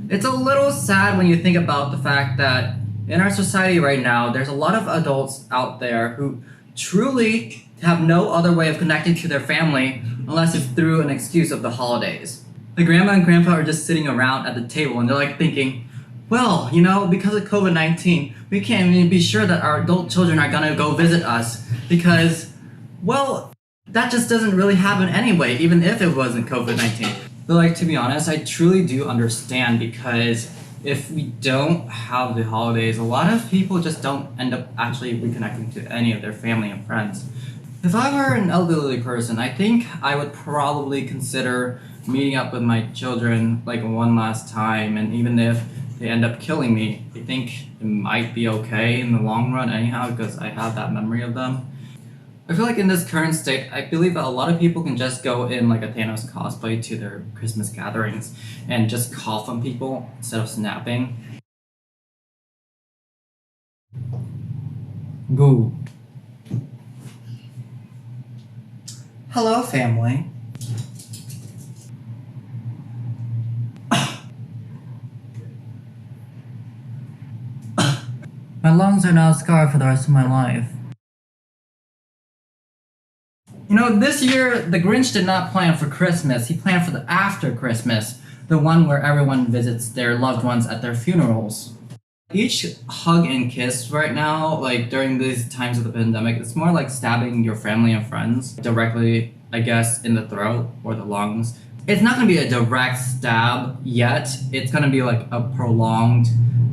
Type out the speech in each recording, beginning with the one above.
It's a little sad when you think about the fact that in our society right now, there's a lot of adults out there who truly have no other way of connecting to their family unless it's through an excuse of the holidays. The grandma and grandpa are just sitting around at the table and they're like thinking, well, because of COVID-19, we can't even be sure that our adult children are gonna go visit us because, well, that just doesn't really happen anyway, even if it wasn't COVID-19. But to be honest, I truly do understand because if we don't have the holidays, a lot of people just don't end up actually reconnecting to any of their family and friends. If I were an elderly person, I think I would probably consider meeting up with my children one last time, and even if they end up killing me, I think it might be okay in the long run anyhow because I have that memory of them. I feel like in this current state, I believe that a lot of people can just go in a Thanos cosplay to their Christmas gatherings and just cough on people instead of snapping. Boo. Hello, family. My lungs are now scarred for the rest of my life. This year, the Grinch did not plan for Christmas. He planned for the after Christmas, the one where everyone visits their loved ones at their funerals. Each hug and kiss right now, during these times of the pandemic, it's more like stabbing your family and friends directly, I guess, in the throat or the lungs. It's not going to be a direct stab yet. It's going to be a prolonged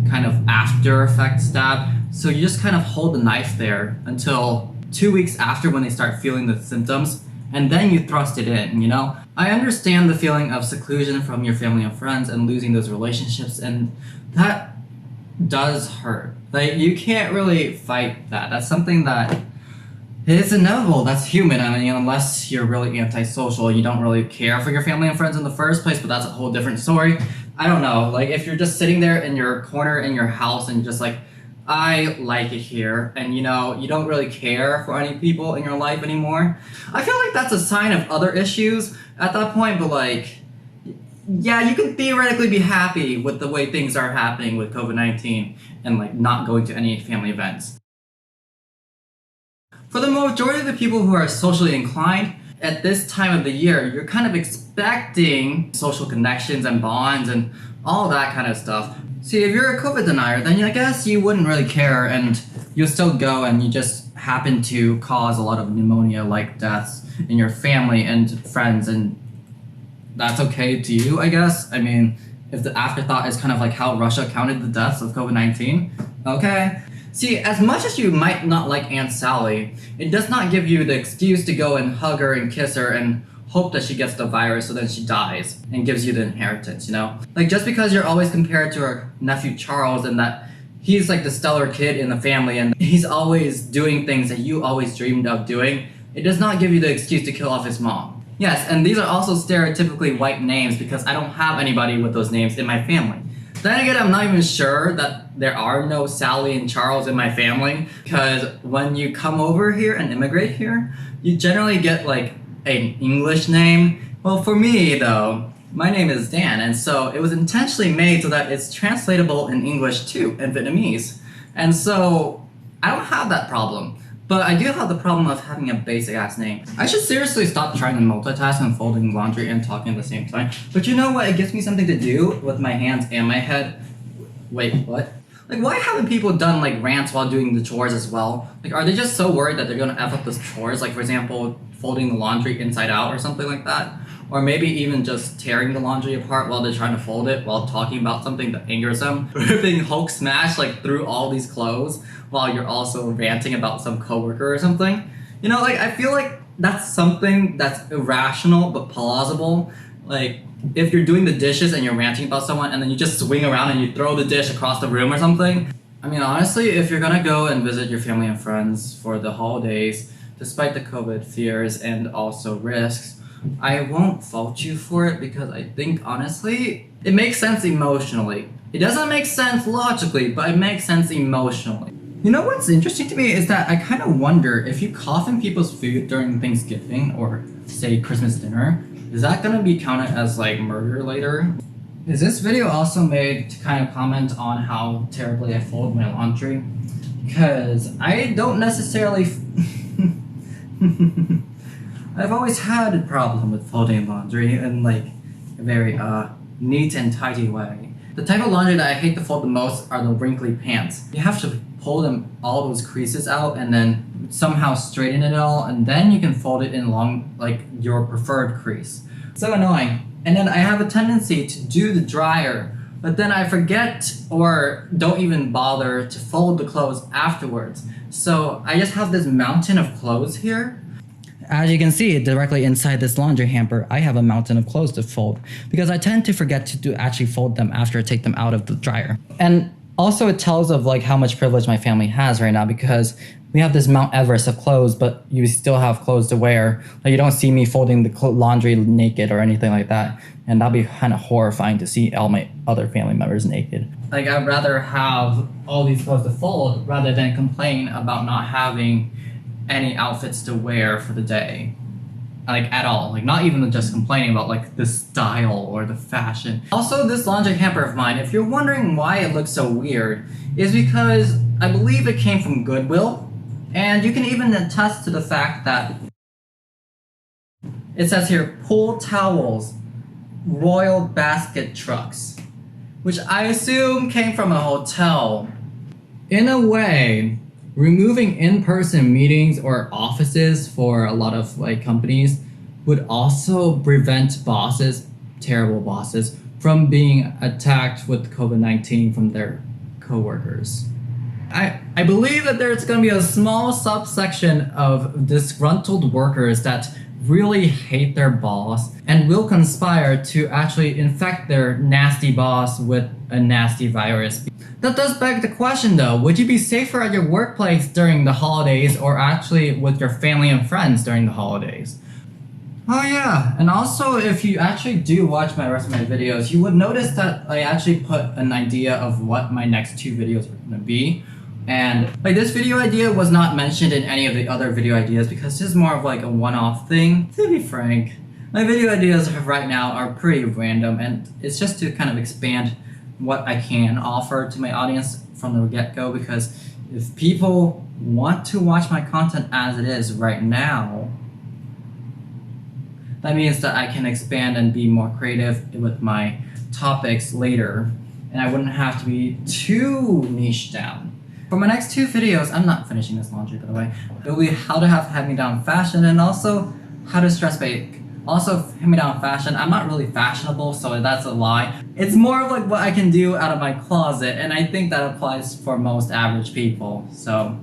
kind of after effect stab. So you just kind of hold the knife there until 2 weeks after when they start feeling the symptoms, and then you thrust it in, I understand the feeling of seclusion from your family and friends and losing those relationships, and that does hurt. You can't really fight that. That's something that is inevitable. That's human. Unless you're really antisocial, you don't really care for your family and friends in the first place, but that's a whole different story. I don't know, if you're just sitting there in your corner in your house and you're just I like it here, and you don't really care for any people in your life anymore. I feel like that's a sign of other issues at that point, but yeah, you can theoretically be happy with the way things are happening with COVID-19 and not going to any family events. For the majority of the people who are socially inclined, at this time of the year, you're kind of expecting social connections and bonds and all that kind of stuff. See, if you're a COVID denier, then I guess you wouldn't really care and you'll still go and you just happen to cause a lot of pneumonia-like deaths in your family and friends, and that's okay to you, I guess. If the afterthought is kind of how Russia counted the deaths of COVID-19, okay. See, as much as you might not like Aunt Sally, it does not give you the excuse to go and hug her and kiss her and hope that she gets the virus so then she dies and gives you the inheritance, just because you're always compared to her nephew Charles and that he's the stellar kid in the family and he's always doing things that you always dreamed of doing, it does not give you the excuse to kill off his mom. Yes, and these are also stereotypically white names because I don't have anybody with those names in my family. Then again, I'm not even sure that there are no Sally and Charles in my family because when you come over here and immigrate here, you generally get an English name. Well, for me though, my name is Dan, and so it was intentionally made so that it's translatable in English too, in Vietnamese. And so I don't have that problem, but I do have the problem of having a basic ass name. I should seriously stop trying to multitask and folding laundry and talking at the same time. But you know what? It gives me something to do with my hands and my head. Wait, what? Why haven't people done rants while doing the chores as well? Are they just so worried that they're gonna F up the chores? For example, folding the laundry inside out or something like that? Or maybe even just tearing the laundry apart while they're trying to fold it while talking about something that angers them. Ripping Hulk smash through all these clothes while you're also ranting about some coworker or something. I feel like that's something that's irrational but plausible. If you're doing the dishes and you're ranting about someone and then you just swing around and you throw the dish across the room or something. Honestly, if you're gonna go and visit your family and friends for the holidays, despite the COVID fears and also risks, I won't fault you for it because I think, honestly, it makes sense emotionally. It doesn't make sense logically, but it makes sense emotionally. What's interesting to me is that I kind of wonder if you cough in people's food during Thanksgiving or, say, Christmas dinner, is that gonna be counted as murder later? Is this video also made to kind of comment on how terribly I fold my laundry? Because I don't necessarily... I've always had a problem with folding laundry in like a very neat and tidy way. The type of laundry that I hate to fold the most are the wrinkly pants. You have to pull them, all those creases out, and then somehow straighten it all, and then you can fold it in along like your preferred crease. So annoying. And then I have a tendency to do the dryer, but then I forget or don't even bother to fold the clothes afterwards. So I just have this mountain of clothes here. As you can see, directly inside this laundry hamper, I have a mountain of clothes to fold because I tend to forget to actually fold them after I take them out of the dryer. And also it tells of like how much privilege my family has right now, because we have this Mount Everest of clothes, but you still have clothes to wear. Like, you don't see me folding the laundry naked or anything like that. And that'd be kind of horrifying to see all my other family members naked. Like, I'd rather have all these clothes to fold rather than complain about not having any outfits to wear for the day, like at all. Like, not even just complaining about like the style or the fashion. Also, this laundry hamper of mine, if you're wondering why it looks so weird, is because I believe it came from Goodwill, and you can even attest to the fact that it says here, pool towels, Royal Basket Trucks, which I assume came from a hotel. In a way, removing in-person meetings or offices for a lot of like companies would also prevent bosses, terrible bosses, from being attacked with COVID-19 from their coworkers. I believe that there's going to be a small subsection of disgruntled workers that really hate their boss and will conspire to actually infect their nasty boss with a nasty virus. That does beg the question though, would you be safer at your workplace during the holidays or actually with your family and friends during the holidays? Oh yeah, and also if you actually do watch my rest of my videos, you would notice that I actually put an idea of what my next 2 videos are going to be. And like, this video idea was not mentioned in any of the other video ideas because this is more of like a one-off thing. To be frank, my video ideas right now are pretty random, and it's just to kind of expand what I can offer to my audience from the get-go, because if people want to watch my content as it is right now, that means that I can expand and be more creative with my topics later, and I wouldn't have to be too niche down. For my next 2 videos, I'm not finishing this laundry by the way, it will be how to have hand-me-down fashion and also how to stress bake. Also, hand-me-down fashion, I'm not really fashionable, so that's a lie. It's more of like what I can do out of my closet, and I think that applies for most average people. So